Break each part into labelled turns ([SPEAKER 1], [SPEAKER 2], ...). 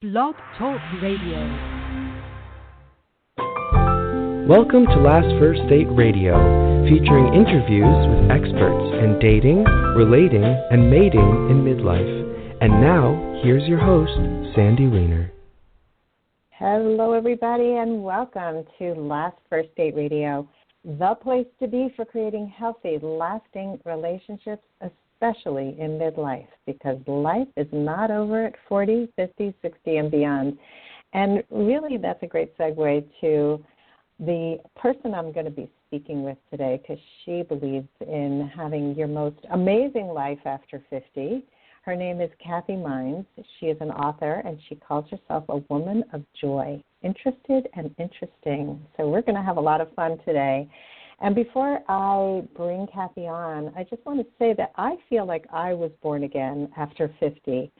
[SPEAKER 1] Blog Talk Radio.
[SPEAKER 2] Welcome to Last First Date Radio, featuring interviews with experts in dating, relating, and mating in midlife. And now, here's your host, Sandy Weiner.
[SPEAKER 3] Hello, everybody, and welcome to Last First Date Radio, the place to be for creating healthy, lasting relationships, especially in midlife, because life is not over at 40, 50, 60, and beyond. And really, that's a great segue to the person I'm going to be speaking with today, because she believes in having your most amazing life after 50. Her name is Cathy Mines. She is an author, and she calls herself a woman of joy, interested and interesting. So we're going to have a lot of fun today. And before I bring Cathy on, I just want to say that I feel like I was born again after 50.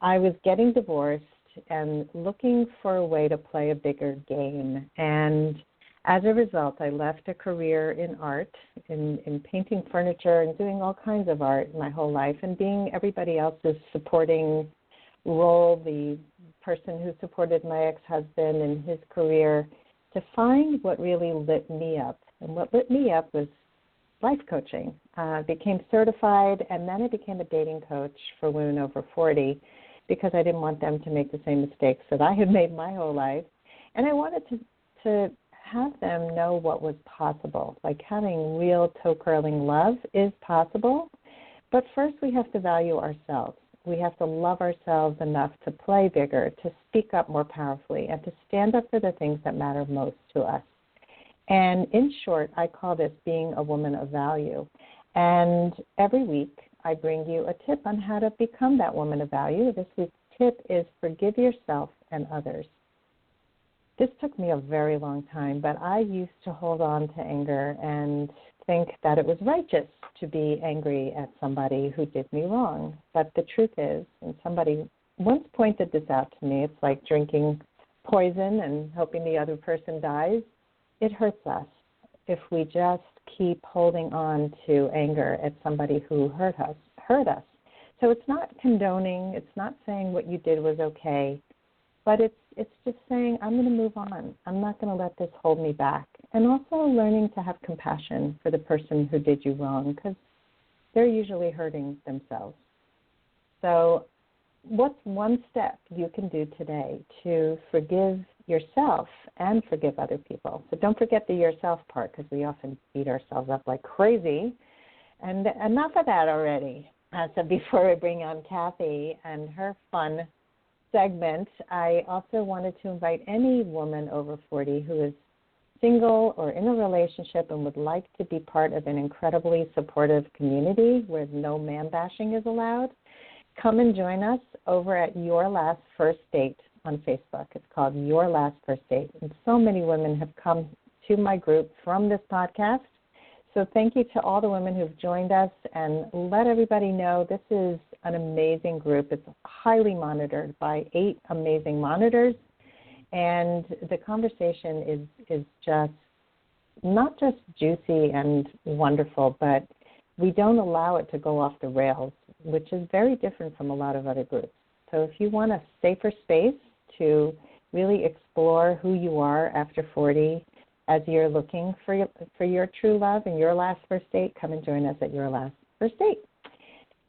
[SPEAKER 3] I was getting divorced and looking for a way to play a bigger game. And as a result, I left a career in art, in painting furniture and doing all kinds of art my whole life, and being everybody else's supporting role, the person who supported my ex-husband in his career, to find what really lit me up. And what lit me up was life coaching. I became certified, and then I became a dating coach for women over 40 because I didn't want them to make the same mistakes that I had made my whole life. And I wanted to have them know what was possible, like having real toe-curling love is possible. But first we have to value ourselves. We have to love ourselves enough to play bigger, to speak up more powerfully, and to stand up for the things that matter most to us. And in short, I call this being a woman of value. And every week I bring you a tip on how to become that woman of value. This week's tip is forgive yourself and others. This took me a very long time, but I used to hold on to anger and think that it was righteous to be angry at somebody who did me wrong. But the truth is, and somebody once pointed this out to me, it's like drinking poison and hoping the other person dies. It hurts us if we just keep holding on to anger at somebody who hurt us. So it's not condoning, it's not saying what you did was okay, but it's just saying, I'm going to move on. I'm not going to let this hold me back. And also learning to have compassion for the person who did you wrong, because they're usually hurting themselves. So what's one step you can do today to forgive yourself and forgive other people? So don't forget the yourself part, because we often beat ourselves up like crazy. And enough of that already. So before I bring on Cathy and her fun segment, I also wanted to invite any woman over 40 who is single or in a relationship and would like to be part of an incredibly supportive community where no man-bashing is allowed. Come and join us over at Your Last First Date on Facebook. It's called Your Last First Date. And so many women have come to my group from this podcast. So thank you to all the women who've joined us, and let everybody know this is an amazing group. It's highly monitored by 8 amazing monitors, and the conversation is just not just juicy and wonderful, but we don't allow it to go off the rails, which is very different from a lot of other groups. So if you want a safer space to really explore who you are after 40, as you're looking for your true love and your last first date, come and join us at Your Last First Date.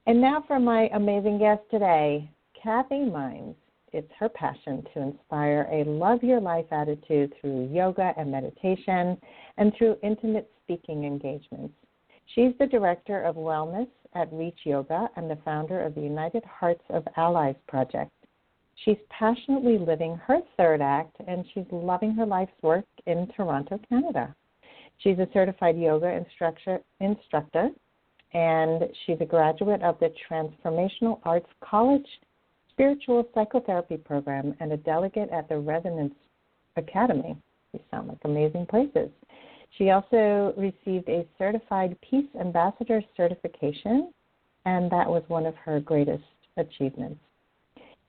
[SPEAKER 3] And now for my amazing guest today, Cathy Mines. It's her passion to inspire a love your life attitude through yoga and meditation and through intimate speaking engagements. She's the director of wellness at Reach Yoga and the founder of the United Hearts of Allies Project. She's passionately living her third act, and she's loving her life's work in Toronto, Canada. She's a certified yoga instructor, and she's a graduate of the Transformational Arts College Spiritual Psychotherapy Program and a delegate at the Resonance Academy. These sound like amazing places. She also received a Certified Peace Ambassador certification, and that was one of her greatest achievements.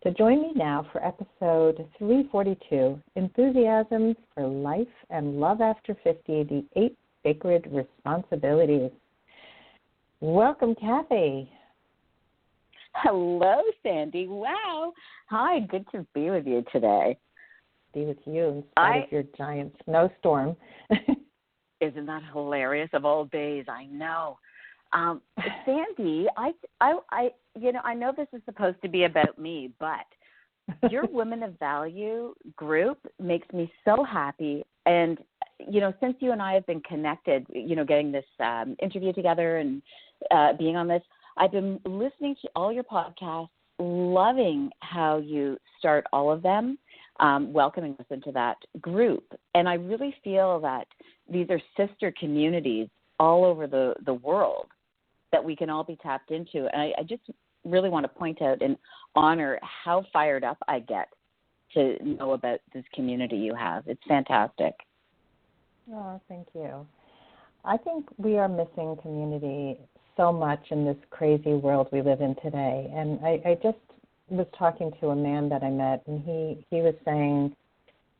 [SPEAKER 3] So join me now for episode 342, Enthusiasm for Life and Love After 50, the 8 Sacred Responsibilities. Welcome, Cathy.
[SPEAKER 4] Hello, Sandy. Wow. Hi, good to be with you today.
[SPEAKER 3] Be with you in spite of your giant snowstorm.
[SPEAKER 4] Isn't that hilarious? Of all days, I know. Sandy, I know this is supposed to be about me, but your Women of Value group makes me so happy. And, since you and I have been connected, getting this interview together and being on this, I've been listening to all your podcasts, loving how you start all of them, welcoming us into that group. And I really feel that these are sister communities all over the world that we can all be tapped into. And I just really want to point out and honor how fired up I get to know about this community you have. It's fantastic.
[SPEAKER 3] Oh, thank you. I think we are missing community so much in this crazy world we live in today. And I just was talking to a man that I met, and he was saying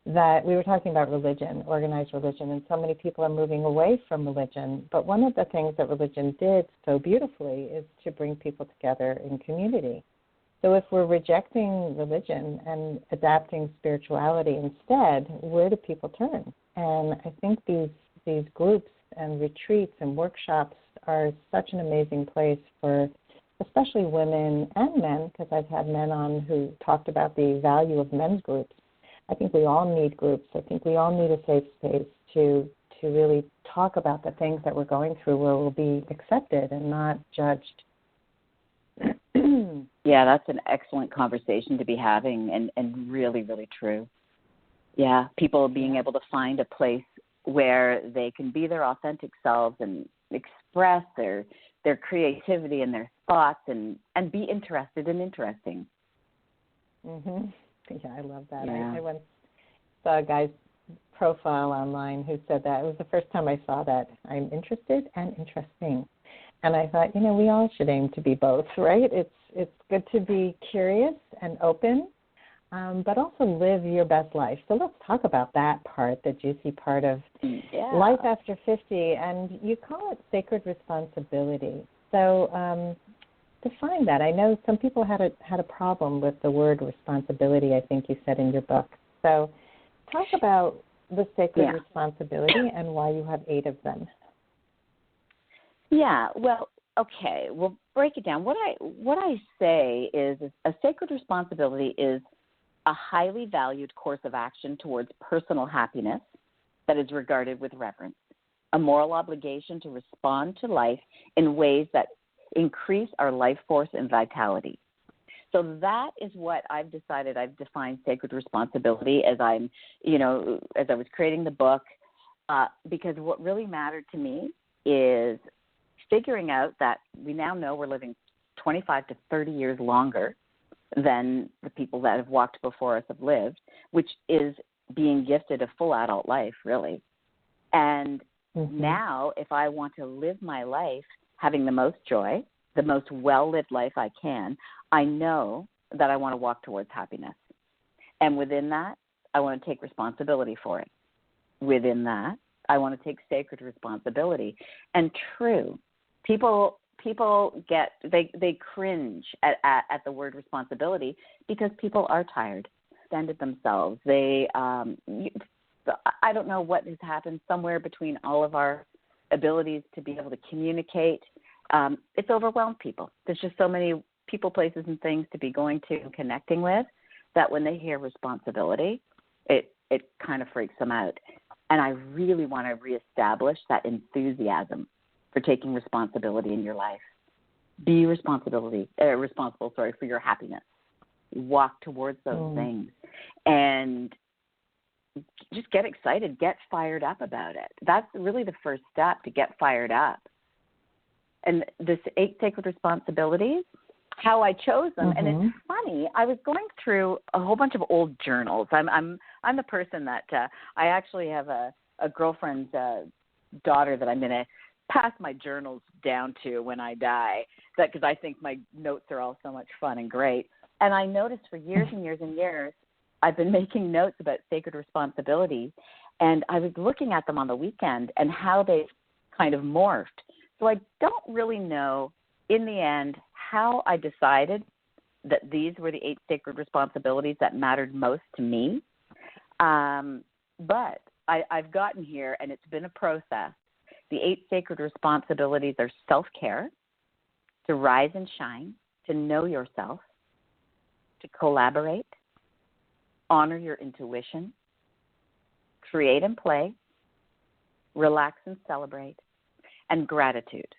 [SPEAKER 3] that we were talking about religion, organized religion, and so many people are moving away from religion. But one of the things that religion did so beautifully is to bring people together in community. So if we're rejecting religion and adapting spirituality instead, where do people turn? And I think these groups and retreats and workshops are such an amazing place for especially women and men, because I've had men on who talked about the value of men's groups. I think we all need groups. I think we all need a safe space to really talk about the things that we're going through where we'll be accepted and not judged.
[SPEAKER 4] Yeah, that's an excellent conversation to be having and really, really true. Yeah, people being able to find a place where they can be their authentic selves and express their creativity and their thoughts and be interested and interesting.
[SPEAKER 3] Mhm. Yeah, I love that.
[SPEAKER 4] Yeah.
[SPEAKER 3] I once saw a guy's profile online who said that. It was the first time I saw that. I'm interested and interesting. And I thought, we all should aim to be both, right? It's good to be curious and open, but also live your best life. So let's talk about that part, the juicy part of life after 50. And you call it sacred responsibility. So define that. I know some people had a problem with the word responsibility, I think you said in your book. So talk about the sacred responsibility and why you have 8 of them.
[SPEAKER 4] Yeah, well, okay, we'll break it down. What I say is a sacred responsibility is a highly valued course of action towards personal happiness that is regarded with reverence, a moral obligation to respond to life in ways that increase our life force and vitality. So that is what I've decided. I've defined sacred responsibility as as I was creating the book, because what really mattered to me is figuring out that we now know we're living 25 to 30 years longer than the people that have walked before us have lived, which is being gifted a full adult life, really. And now, if I want to live my life having the most joy, the most well-lived life I can, I know that I want to walk towards happiness. And within that, I want to take responsibility for it. Within that, I want to take sacred responsibility. And true, people get, they cringe at the word responsibility because people are tired, extended themselves. I don't know what has happened somewhere between all of our abilities to be able to communicate. It's overwhelmed people. There's just so many people, places, and things to be going to and connecting with that when they hear responsibility, it kind of freaks them out. And I really want to reestablish that enthusiasm for taking responsibility in your life. Be responsible for your happiness. Walk towards those things. And just get excited, get fired up about it. That's really the first step, to get fired up. And this 8 sacred responsibilities, how I chose them, and it's funny. I was going through a whole bunch of old journals. I'm the person that I actually have a girlfriend's daughter that I'm going to pass my journals down to when I die, because I think my notes are all so much fun and great. And I noticed for years and years and years, I've been making notes about sacred responsibility, and I was looking at them on the weekend and how they've kind of morphed. So I don't really know, in the end, how I decided that these were the 8 sacred responsibilities that mattered most to me. But I've gotten here, and it's been a process. The 8 sacred responsibilities are self-care, to rise and shine, to know yourself, to collaborate, honor your intuition, create and play, relax and celebrate, and gratitude.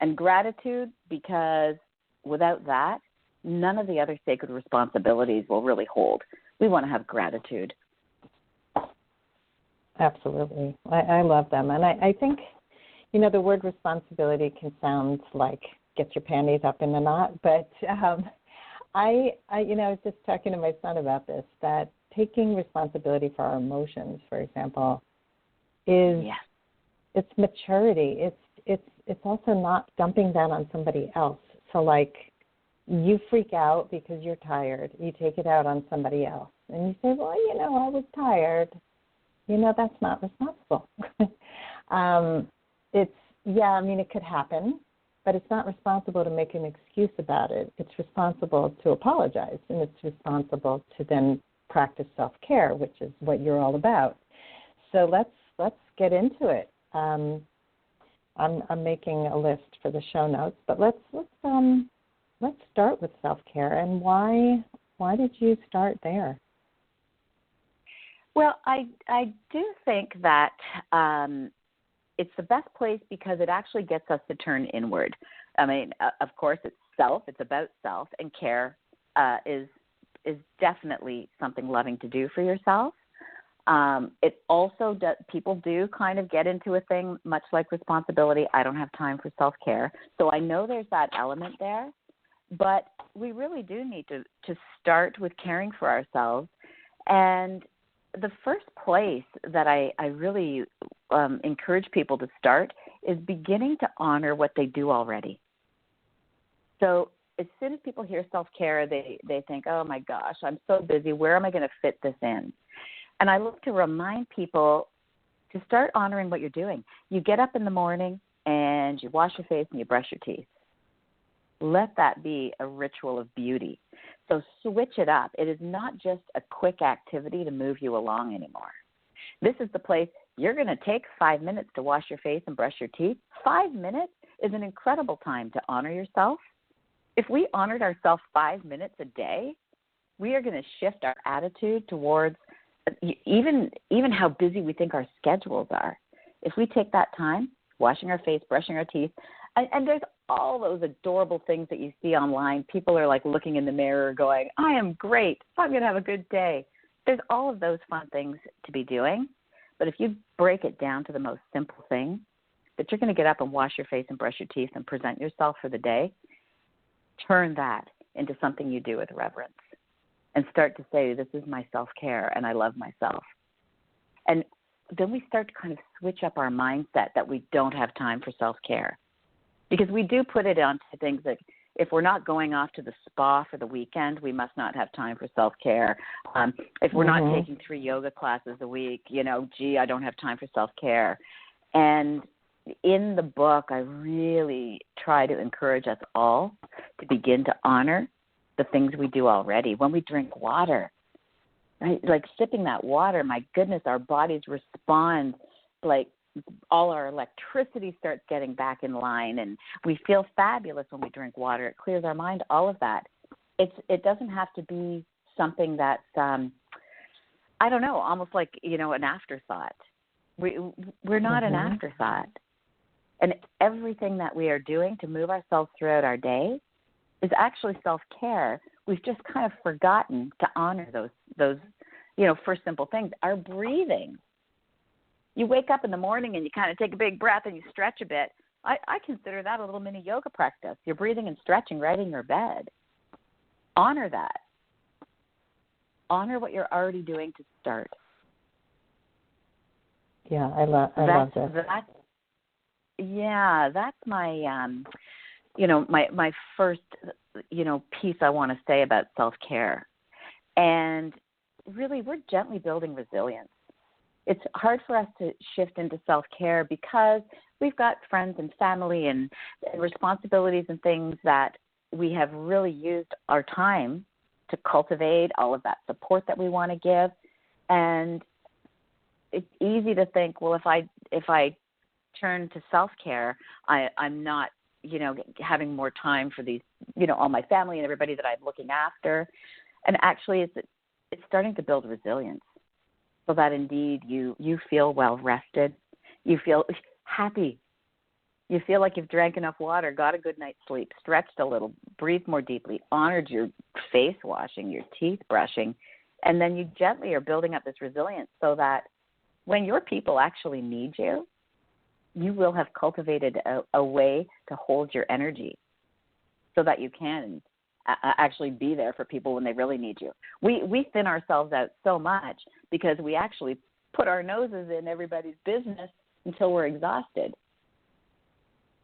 [SPEAKER 4] And gratitude, because without that, none of the other sacred responsibilities will really hold. We want to have gratitude.
[SPEAKER 3] Absolutely. I love them. And I think, the word responsibility can sound like get your panties up in a knot, but I was just talking to my son about this, that taking responsibility for our emotions, for example, it's maturity. It's also not dumping that on somebody else. So like you freak out because you're tired. You take it out on somebody else. And you say, well, I was tired. That's not responsible. It could happen, but it's not responsible to make an excuse about it. It's responsible to apologize, and it's responsible to then practice self-care, which is what you're all about. So let's get into it. I'm making a list for the show notes, but let's start with self-care. And why did you start there?
[SPEAKER 4] Well, I do think that it's the best place because it actually gets us to turn inward. I mean, of course, it's self. It's about self, and care is definitely something loving to do for yourself. It also people do kind of get into a thing much like responsibility. I don't have time for self-care, so I know there's that element there. But we really do need to start with caring for ourselves. And the first place that I really encourage people to start is beginning to honor what they do already. So as soon as people hear self-care, they think, oh, my gosh, I'm so busy. Where am I going to fit this in? And I look to remind people to start honoring what you're doing. You get up in the morning and you wash your face and you brush your teeth. Let that be a ritual of beauty. So switch it up. It is not just a quick activity to move you along anymore. This is the place you're going to take 5 minutes to wash your face and brush your teeth. 5 minutes is an incredible time to honor yourself. If we honored ourselves 5 minutes a day, we are going to shift our attitude towards even how busy we think our schedules are. If we take that time, washing our face, brushing our teeth, and there's all those adorable things that you see online. People are like looking in the mirror going, I am great. I'm going to have a good day. There's all of those fun things to be doing. But if you break it down to the most simple thing, that you're going to get up and wash your face and brush your teeth and present yourself for the day, turn that into something you do with reverence and start to say, this is my self-care and I love myself. And then we start to kind of switch up our mindset that we don't have time for self-care. Because we do put it onto things like if we're not going off to the spa for the weekend, we must not have time for self-care. If we're not taking 3 yoga classes a week, I don't have time for self-care. And in the book, I really try to encourage us all to begin to honor the things we do already. When we drink water, right? Like sipping that water, my goodness, our bodies respond like all our electricity starts getting back in line, and we feel fabulous when we drink water. It clears our mind, all of that. It doesn't have to be something that's, I don't know, almost like, an afterthought. We're not an afterthought. And everything that we are doing to move ourselves throughout our day is actually self-care. We've just kind of forgotten to honor those first simple things. Our breathing. You wake up in the morning and you kind of take a big breath and you stretch a bit. I consider that a little mini yoga practice. You're breathing and stretching right in your bed. Honor that. Honor what you're already doing to start.
[SPEAKER 3] Yeah, I love that.
[SPEAKER 4] That's my, my first, piece I want to say about self-care. And really, we're gently building resilience. It's hard for us to shift into self-care because we've got friends and family and responsibilities and things that we have really used our time to cultivate all of that support that we want to give. And it's easy to think, well, if I turn to self-care, I'm not, having more time for these, all my family and everybody that I'm looking after. And actually it's starting to build resilience so that indeed you feel well rested. You feel happy. You feel like you've drank enough water, got a good night's sleep, stretched a little, breathed more deeply, honored your face washing, your teeth brushing, and then you gently are building up this resilience so that when your people actually need you, you will have cultivated a way to hold your energy so that you can actually be there for people when they really need you. We thin ourselves out so much because we actually put our noses in everybody's business until we're exhausted.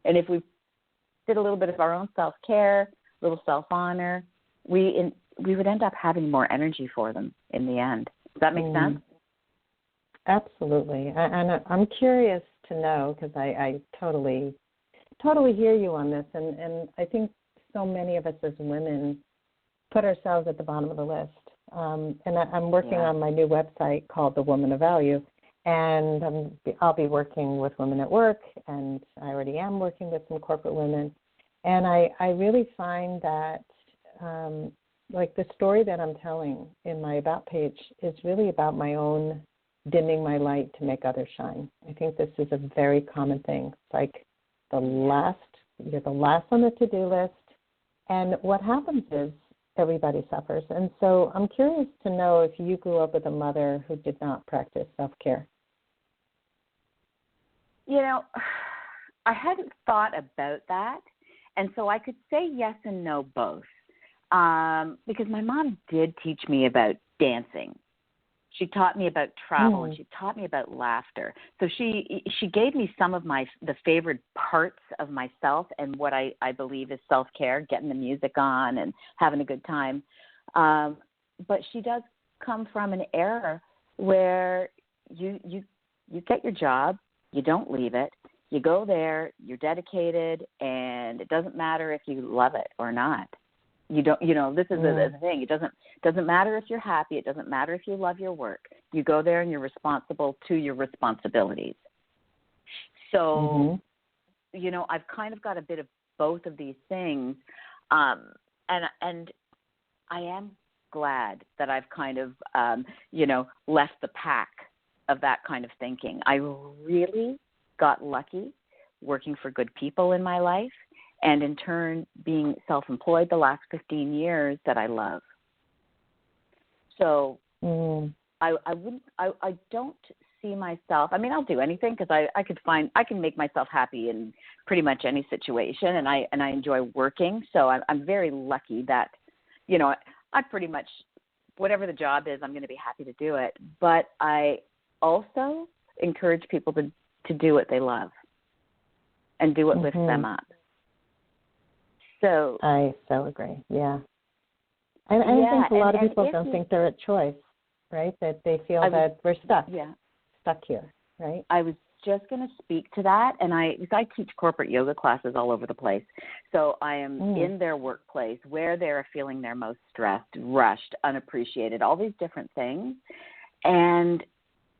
[SPEAKER 4] And if we did a little bit of our own self-care, a little self-honor, we would end up having more energy for them in the end. Does that make sense?
[SPEAKER 3] Absolutely. And I'm curious to know, because I totally hear you on this, and I think so many of us as women put ourselves at the bottom of the list. And I'm working on my new website called The Woman of Value, and I'll be working with women at work, and I already am working with some corporate women. And I really find that, like the story that I'm telling in my About page is really about my own dimming my light to make others shine. I think this is a very common thing. It's like you're the last on the to-do list, and what happens is everybody suffers. And so I'm curious to know if you grew up with a mother who did not practice self-care.
[SPEAKER 4] I hadn't thought about that, and so I could say yes and no both, because my mom did teach me about dancing. She taught me about travel, and she taught me about laughter. So she gave me some of the favorite parts of myself and what I believe is self-care, getting the music on and having a good time. But she does come from an era where you get your job, you don't leave it, you go there, you're dedicated, and it doesn't matter if you love it or not. You don't, this is the thing. It doesn't matter if you're happy. It doesn't matter if you love your work. You go there and you're responsible to your responsibilities. So, I've kind of got a bit of both of these things. And I am glad that I've kind of, left the pack of that kind of thinking. I really got lucky working for good people in my life, and in turn being self-employed the last 15 years that I love. So I don't see myself, I'll do anything because I can make myself happy in pretty much any situation, and I enjoy working. So I'm very lucky that, I pretty much, whatever the job is, I'm going to be happy to do it. But I also encourage people to do what they love and do what lifts them up. So
[SPEAKER 3] I so agree. Yeah. And I think a lot of people don't think they're at choice, right? That they feel that we're stuck here, right?
[SPEAKER 4] I was just going to speak to that, and I teach corporate yoga classes all over the place. So I am in their workplace where they're feeling their most stressed, rushed, unappreciated, all these different things. And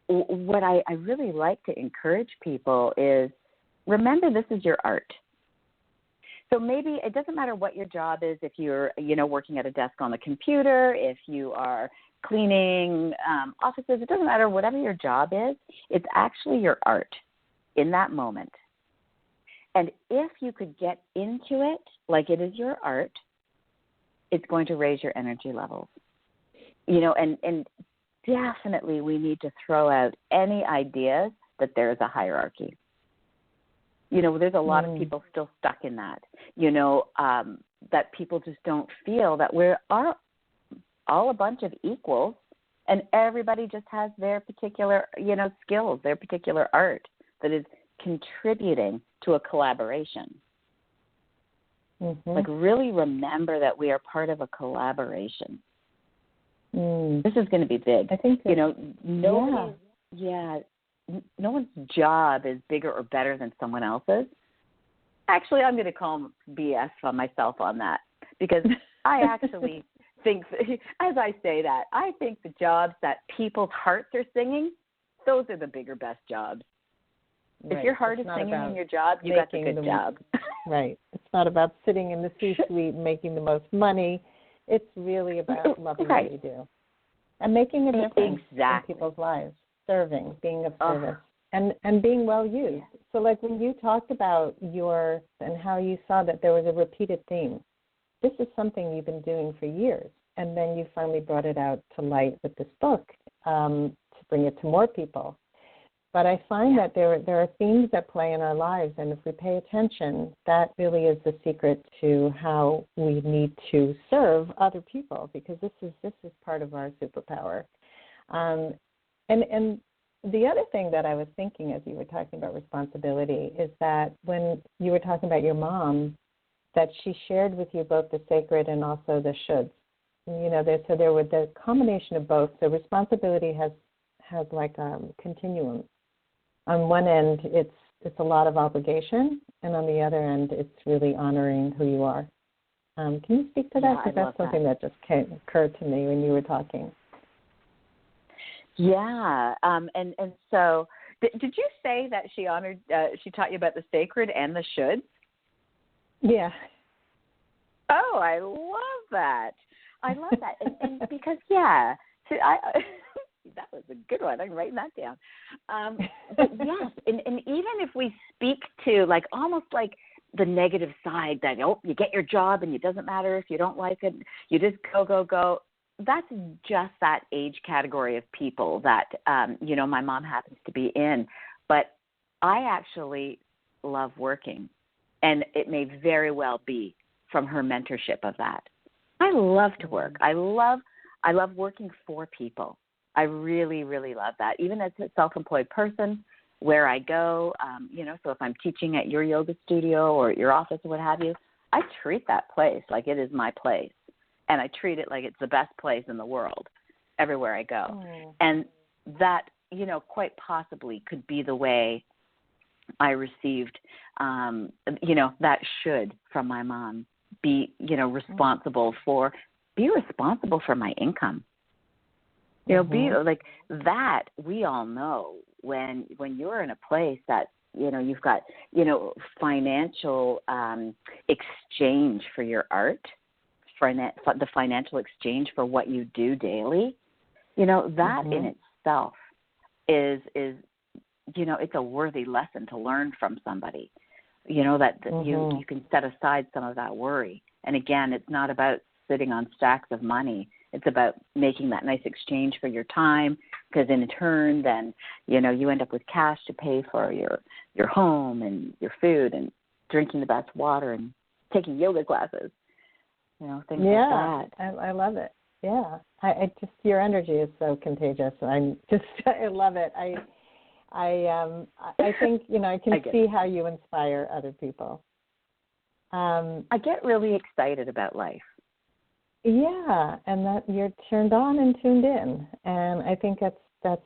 [SPEAKER 4] what I really like to encourage people is, remember, this is your art. So maybe it doesn't matter what your job is, if you're, working at a desk on the computer, if you are cleaning offices, it doesn't matter, whatever your job is, it's actually your art in that moment. And if you could get into it like it is your art, it's going to raise your energy levels. And definitely we need to throw out any ideas that there is a hierarchy. There's a lot of people still stuck in that, that people just don't feel that we're all a bunch of equals, and everybody just has their particular, skills, their particular art that is contributing to a collaboration. Like, really remember that we are part of a collaboration. This is going to be big.
[SPEAKER 3] I think
[SPEAKER 4] no one's job is bigger or better than someone else's. Actually, I'm going to call BS on myself on that. because I actually think, as I say that, I think the jobs that people's hearts are singing, those are the bigger, best jobs.
[SPEAKER 3] Right.
[SPEAKER 4] If your heart is singing in your job, you got the good job.
[SPEAKER 3] Right. It's not about sitting in the C-suite and making the most money. It's really about loving what you do and making a difference in people's lives, serving, being of service, and being well used. So like when you talked about and how you saw that there was a repeated theme, this is something you've been doing for years, and then you finally brought it out to light with this book to bring it to more people. But I find that there are themes that play in our lives, and if we pay attention, that really is the secret to how we need to serve other people, because this is part of our superpower. And the other thing that I was thinking as you were talking about responsibility is that when you were talking about your mom, that she shared with you both the sacred and also the shoulds. You know, so there was the combination of both. So responsibility has like a continuum. On one end, it's a lot of obligation, and on the other end, it's really honoring who you are. Can you speak to that? Because that's something that just occurred to me when you were talking.
[SPEAKER 4] Yeah, and so did you say that she taught you about the sacred and the shoulds?
[SPEAKER 3] Yeah.
[SPEAKER 4] Oh, I love that. And because, that was a good one. I'm writing that down. But yes, and even if we speak to like almost like the negative side that, you get your job and it doesn't matter if you don't like it, you just go. That's just that age category of people that, my mom happens to be in. But I actually love working, and it may very well be from her mentorship of that. I love to work. I love working for people. I really, really love that. Even as a self-employed person, where I go, so if I'm teaching at your yoga studio or at your office or what have you, I treat that place like it is my place. And I treat it like it's the best place in the world everywhere I go. Oh. And that, quite possibly could be the way I received, that should from my mom. Be responsible for my income. Be like that. We all know when you're in a place that you've got financial exchange for your art, the financial exchange for what you do daily. That in itself is it's a worthy lesson to learn from somebody. That you can set aside some of that worry. And again, it's not about sitting on stacks of money. It's about making that nice exchange for your time, because in turn, then, you end up with cash to pay for your home and your food and drinking the best water and taking yoga classes, things like that.
[SPEAKER 3] I love it. Yeah. I just, your energy is so contagious. I love it. I think, I can see how you inspire other people.
[SPEAKER 4] I get really excited about life.
[SPEAKER 3] Yeah, and that you're turned on and tuned in. And I think that's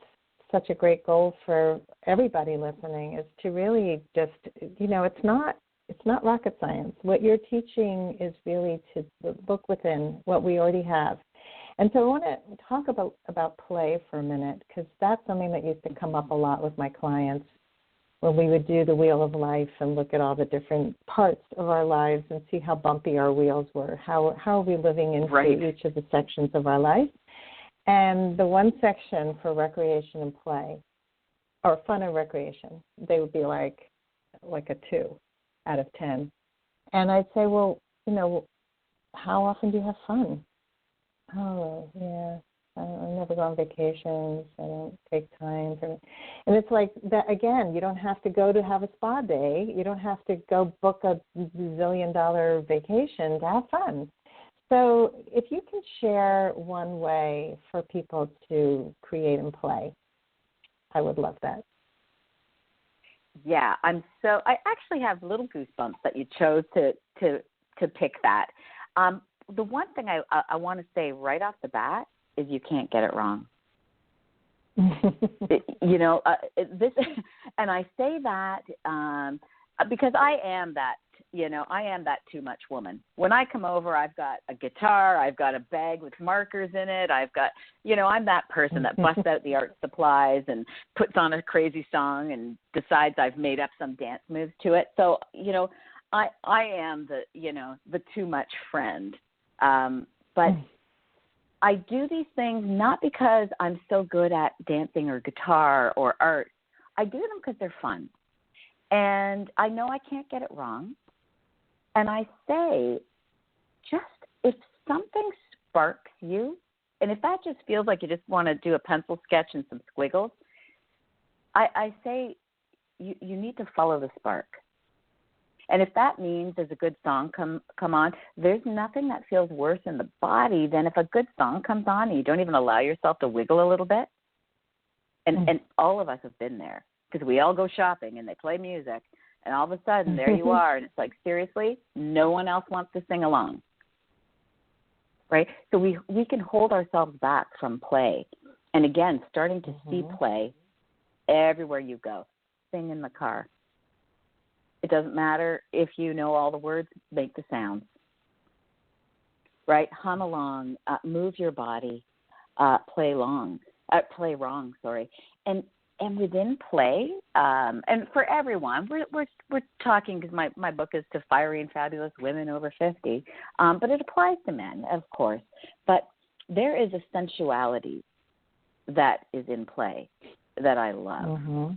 [SPEAKER 3] such a great goal for everybody listening, is to really just, it's not rocket science. What you're teaching is really to look within what we already have. And so I want to talk about play for a minute, because that's something that used to come up a lot with my clients when we would do the wheel of life and look at all the different parts of our lives and see how bumpy our wheels were. How are we living into each of the sections of our life? And the one section for recreation and play, or fun and recreation, they would be like a 2 out of 10. And I'd say, well, how often do you have fun? Oh, yeah, I never go on vacations. I don't take time for it. And it's like that, again, you don't have to go to have a spa day. You don't have to go book a $1 zillion vacation to have fun. So if you can share one way for people to create and play, I would love that.
[SPEAKER 4] Yeah, I actually have little goosebumps that you chose to pick that. The one thing I want to say right off the bat is you can't get it wrong. This, and I say that because I am that I am that too much woman. When I come over, I've got a guitar, I've got a bag with markers in it, I've got, I'm that person that busts out the art supplies and puts on a crazy song and decides I've made up some dance moves to it. So, I am the too much friend. But I do these things not because I'm so good at dancing or guitar or art. I do them because they're fun. And I know I can't get it wrong. And I say, just if something sparks you, and if that just feels like you just want to do a pencil sketch and some squiggles, I say you need to follow the spark. And if that means there's a good song come on, there's nothing that feels worse in the body than if a good song comes on and you don't even allow yourself to wiggle a little bit. And all of us have been there, because we all go shopping and they play music, and all of a sudden there you are, and it's like, seriously, no one else wants to sing along, right? So we can hold ourselves back from play. And again, starting to see play everywhere you go. Sing in the car. It doesn't matter if you know all the words, make the sounds, right? Hum along, move your body, play wrong, And within play, and for everyone, we're talking, because my book is to fiery and fabulous women over 50, but it applies to men, of course. But there is a sensuality that is in play that I love.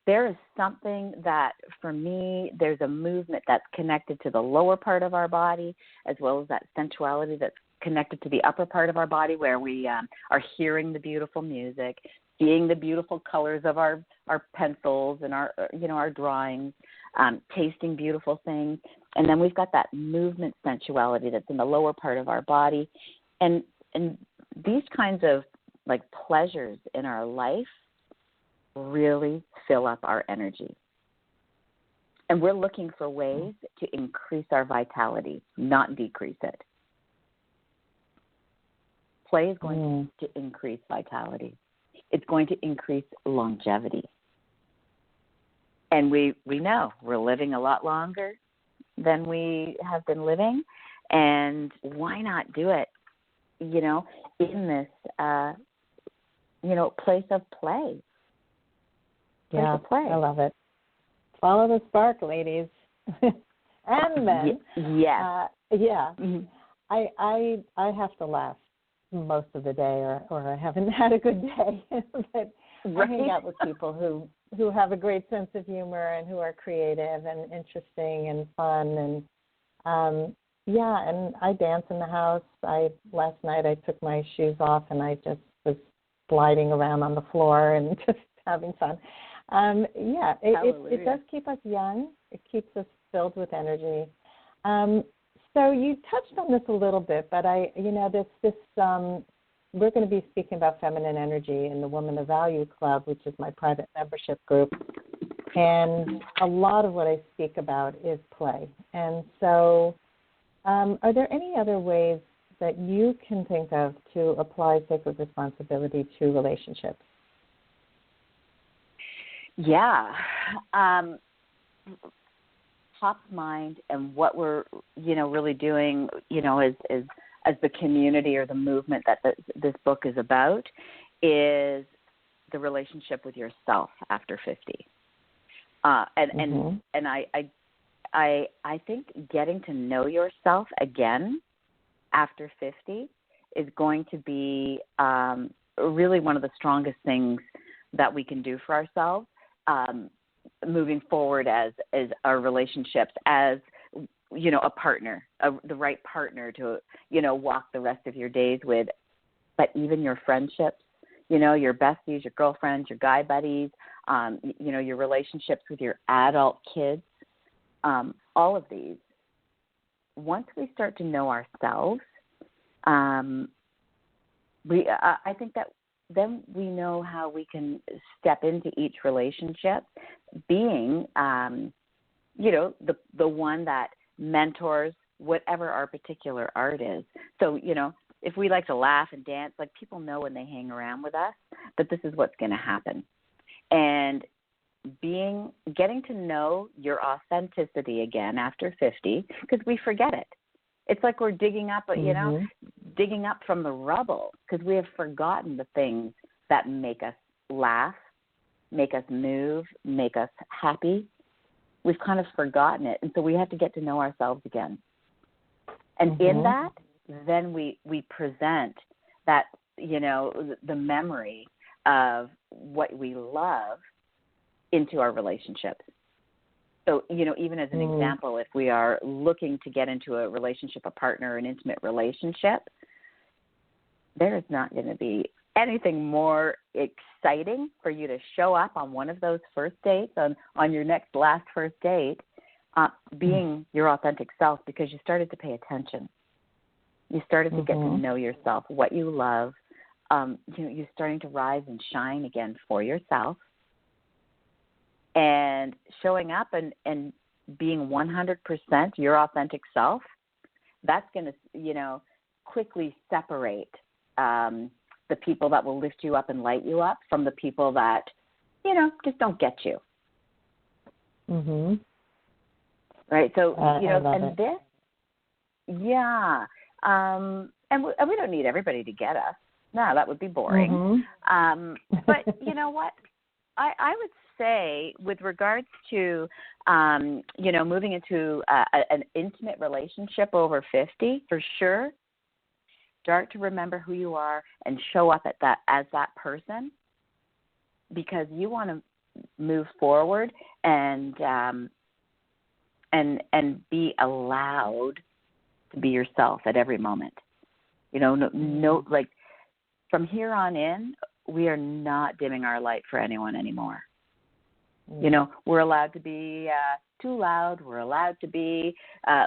[SPEAKER 4] There is something that, for me, there's a movement that's connected to the lower part of our body, as well as that sensuality that's connected to the upper part of our body, where we are hearing the beautiful music, seeing the beautiful colors of our pencils and our drawings, tasting beautiful things. And then we've got that movement sensuality that's in the lower part of our body. And these kinds of like pleasures in our life really fill up our energy. And we're looking for ways to increase our vitality, not decrease it. Play is going to increase vitality. It's going to increase longevity. And we know we're living a lot longer than we have been living. And why not do it, in this, place of play?
[SPEAKER 3] Yeah, I love it. Follow the spark, ladies. And men.
[SPEAKER 4] Yes.
[SPEAKER 3] I have to laugh most of the day, or I haven't had a good day. But I hang out with people who have a great sense of humor and who are creative and interesting and fun. And and I dance in the house. Last night I took my shoes off and I just was sliding around on the floor and just having fun. It does keep us young. It keeps us filled with energy. So you touched on this a little bit, but we're going to be speaking about feminine energy in the Woman of Value Club, which is my private membership group. And a lot of what I speak about is play. And so are there any other ways that you can think of to apply sacred responsibility to relationships?
[SPEAKER 4] Yeah. Top of mind, and what we're, really doing, as the community or the movement that this book is about, is the relationship with yourself after 50. And I think getting to know yourself again after 50 is going to be really one of the strongest things that we can do for ourselves. Moving forward as our relationships, as, a partner, the right partner to, walk the rest of your days with, but even your friendships, your besties, your girlfriends, your guy buddies, your relationships with your adult kids, all of these. Once we start to know ourselves, I think that then we know how we can step into each relationship being, the one that mentors whatever our particular art is. So, if we like to laugh and dance, like, people know when they hang around with us that this is what's going to happen. And getting to know your authenticity again after 50, because we forget it. It's like we're digging up, digging up from the rubble, because we have forgotten the things that make us laugh, make us move, make us happy. We've kind of forgotten it, and so we have to get to know ourselves again. And in that, then we present that, the memory of what we love into our relationships. So, even as an example, if we are looking to get into a relationship, a partner, an intimate relationship, there is not going to be anything more exciting for you to show up on one of those first dates, on your last first date, being your authentic self, because you started to pay attention. You started to get to know yourself, what you love. You're starting to rise and shine again for yourself. And showing up and being 100% your authentic self, that's going to, quickly separate the people that will lift you up and light you up from the people that, just don't get you. Right? So, and this, and we don't need everybody to get us. No, that would be boring. But you know what? I would say, with regards to, moving into an intimate relationship over 50, for sure, start to remember who you are and show up as that person, because you want to move forward and be allowed to be yourself at every moment. Like from here on in, we are not dimming our light for anyone anymore. We're allowed to be too loud. We're allowed to be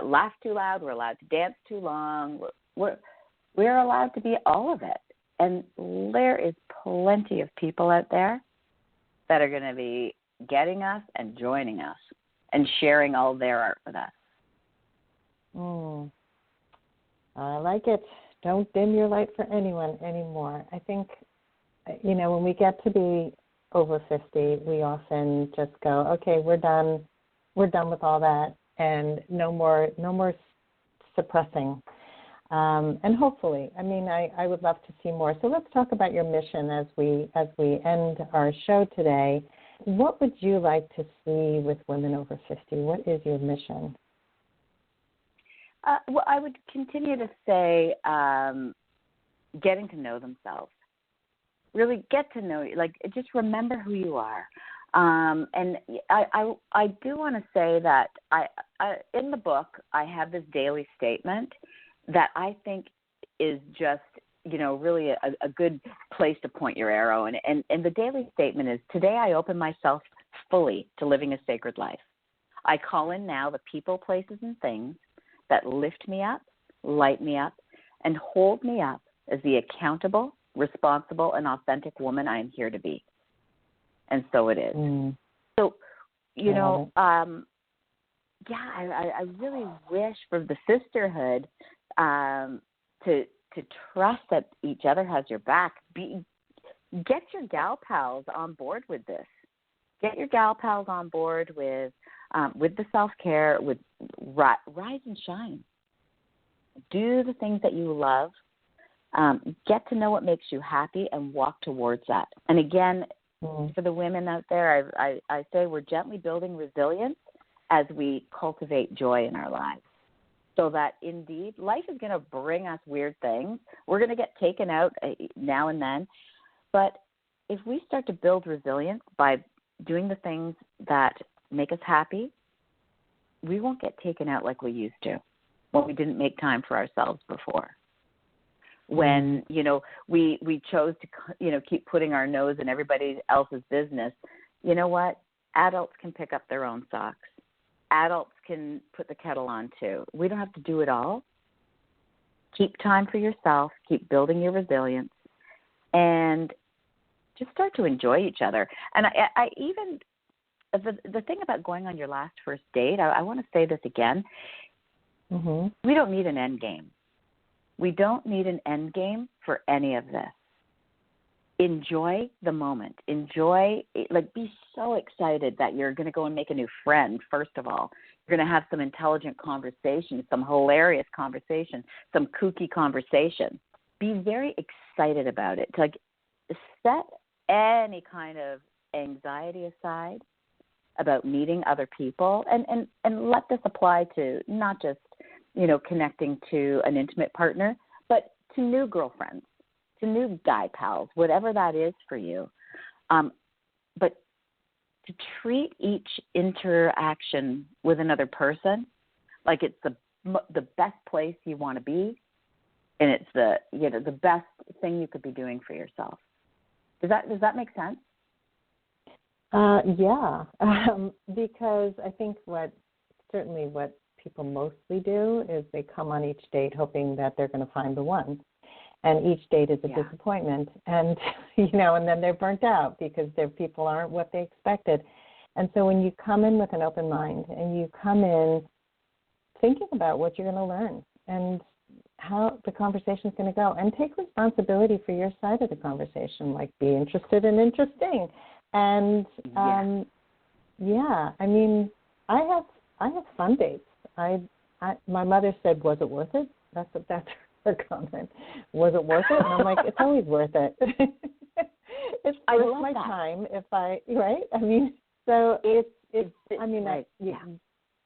[SPEAKER 4] laugh too loud. We're allowed to dance too long. We're allowed to be all of it. And there is plenty of people out there that are going to be getting us and joining us and sharing all their art with us.
[SPEAKER 3] I like it. Don't dim your light for anyone anymore. I think, when we get to be over 50, we often just go, okay, we're done with all that, and no more suppressing. And hopefully, I would love to see more. So let's talk about your mission as we end our show today. What would you like to see with women over 50? What is your mission?
[SPEAKER 4] Well, I would continue to say getting to know themselves. Really get to know you. Like, just remember who you are. And I do want to say that I in the book, I have this daily statement that I think is just, really a good place to point your arrow. And the daily statement is, today I open myself fully to living a sacred life. I call in now the people, places, and things that lift me up, light me up, and hold me up as the accountable, responsible, and authentic woman I am here to be. And so it is. So, I really wish for the sisterhood to trust that each other has your back. Get your gal pals on board with this. Get your gal pals on board with the self-care, with rise and shine. Do the things that you love. Get to know what makes you happy and walk towards that. And again, for the women out there, I say we're gently building resilience as we cultivate joy in our lives. So that indeed, life is going to bring us weird things. We're going to get taken out now and then. But if we start to build resilience by doing the things that make us happy, we won't get taken out like we used to when we didn't make time for ourselves before. When, we chose to, keep putting our nose in everybody else's business. You know what? Adults can pick up their own socks. Adults can put the kettle on too. We don't have to do it all. Keep time for yourself. Keep building your resilience. And just start to enjoy each other. And I even, the thing about going on your last first date, I want to say this again. We don't need an end game. We don't need an end game for any of this. enjoy the moment. Be so excited that you're going to go and make a new friend, first of all. You're going to have some intelligent conversation, some hilarious conversation, some kooky conversation. Be very excited about it. Set any kind of anxiety aside about meeting other people, and let this apply to not just, connecting to an intimate partner, but to new girlfriends, to new guy pals, whatever that is for you. But to treat each interaction with another person like it's the best place you want to be, and it's the best thing you could be doing for yourself. Does that make sense?
[SPEAKER 3] Yeah, because I think what people mostly do is they come on each date hoping that they're going to find the one. And each date is a disappointment. And, and then they're burnt out because their people aren't what they expected. And so when you come in with an open mind and you come in thinking about what you're going to learn and how the conversation is going to go, and take responsibility for your side of the conversation, like be interested and interesting. And, I have fun dates. My mother said, "Was it worth it?" That's her comment. Was it worth it? And I'm like, it's always worth it. It's worth my time if right? I mean, so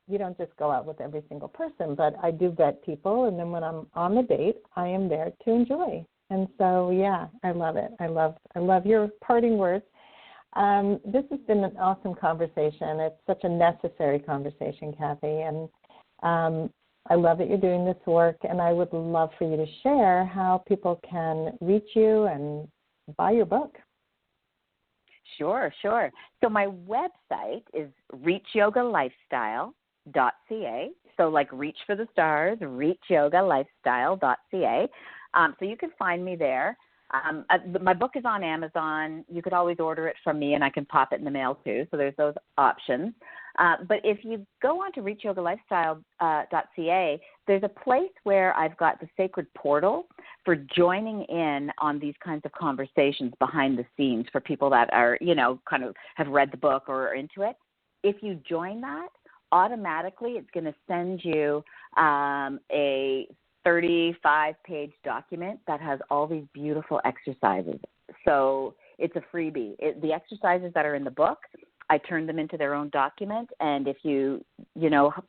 [SPEAKER 3] you don't just go out with every single person, but I do vet people, and then when I'm on the date, I am there to enjoy. And so, I love it. I love your parting words. This has been an awesome conversation. It's such a necessary conversation, Cathy, and I love that you're doing this work, and I would love for you to share how people can reach you and buy your book.
[SPEAKER 4] Sure. So my website is reachyogalifestyle.ca. So like reach for the stars, reachyogalifestyle.ca. So you can find me there. My book is on Amazon. You could always order it from me, and I can pop it in the mail too. So there's those options. But if you go on to reachyogalifestyle.ca, there's a place where I've got the sacred portal for joining in on these kinds of conversations behind the scenes for people that are, kind of have read the book or are into it. If you join that, automatically it's going to send you a 35-page document that has all these beautiful exercises. So it's a freebie. The exercises that are in the book, I turn them into their own document, and if you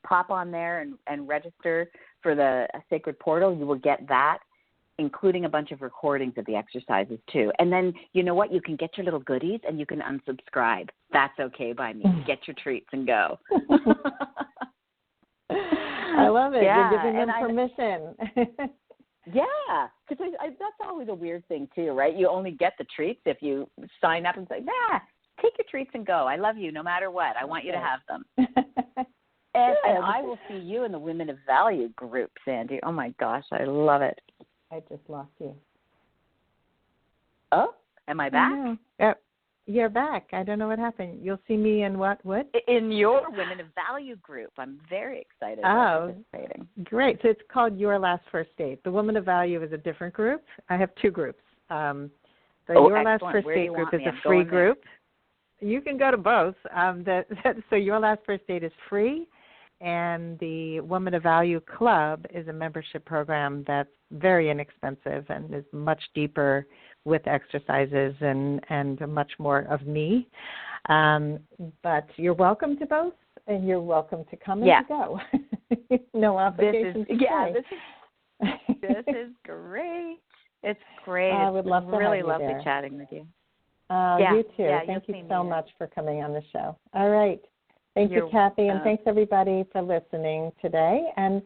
[SPEAKER 4] pop on there and register for the Sacred Portal, you will get that, including a bunch of recordings of the exercises too. And then, you know what? You can get your little goodies, and you can unsubscribe. That's okay by me. Get your treats and go.
[SPEAKER 3] I love it. You're giving them permission.
[SPEAKER 4] Yeah, because that's always a weird thing too, right? You only get the treats if you sign up and say, take your treats and go. I love you no matter what. I want you to have them. and I will see you in the Women of Value group, Sandy. Oh, my gosh, I love it.
[SPEAKER 3] I just lost you.
[SPEAKER 4] Oh, am I back?
[SPEAKER 3] Yep. You're back. I don't know what happened. You'll see me in what?
[SPEAKER 4] In your Women of Value group. I'm very excited about participating.
[SPEAKER 3] Great. So it's called Your Last First Date. The Women of Value is a different group. I have two groups. Your Last First Date group is a free group. You can go to both. So Your Last First Date is free, and the Women of Value Club is a membership program that's very inexpensive and is much deeper with exercises and much more of me. But you're welcome to both, and you're welcome to come and to go. No obligation to stay.
[SPEAKER 4] This is great. It's great.
[SPEAKER 3] I would love to
[SPEAKER 4] really
[SPEAKER 3] have you
[SPEAKER 4] lovely
[SPEAKER 3] there.
[SPEAKER 4] Chatting with you.
[SPEAKER 3] You too. Thank you so much for coming on the show. All right. Thank you, Cathy, and thanks everybody for listening today. And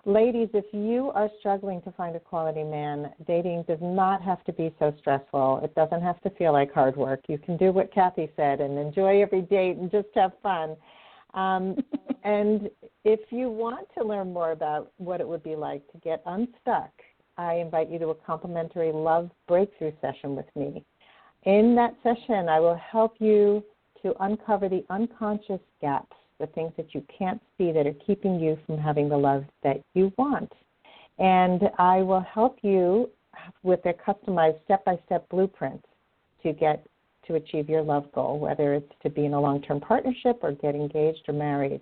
[SPEAKER 3] ladies, if you are struggling to find a quality man, dating does not have to be so stressful. It doesn't have to feel like hard work. You can do what Cathy said and enjoy every date and just have fun. And if you want to learn more about what it would be like to get unstuck, I invite you to a complimentary love breakthrough session with me. In that session, I will help you to uncover the unconscious gaps, the things that you can't see that are keeping you from having the love that you want. And I will help you with a customized step-by-step blueprint to achieve your love goal, whether it's to be in a long-term partnership or get engaged or married.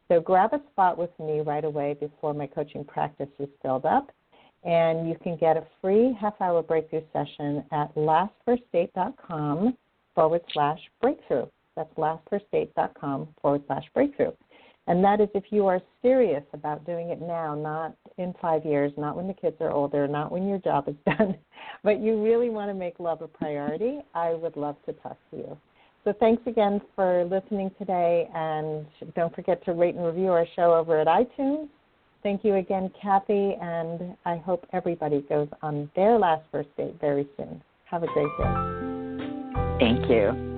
[SPEAKER 3] So grab a spot with me right away before my coaching practice is filled up, and you can get a free half-hour breakthrough session at lastfirstdate.com/breakthrough. That's lastfirstdate.com/breakthrough. And that is if you are serious about doing it now, not in 5 years, not when the kids are older, not when your job is done, but you really want to make love a priority. I would love to talk to you. So thanks again for listening today, and don't forget to rate and review our show over at iTunes. Thank you again, Cathy, and I hope everybody goes on their last first date very soon. Have a great day.
[SPEAKER 4] Thank you.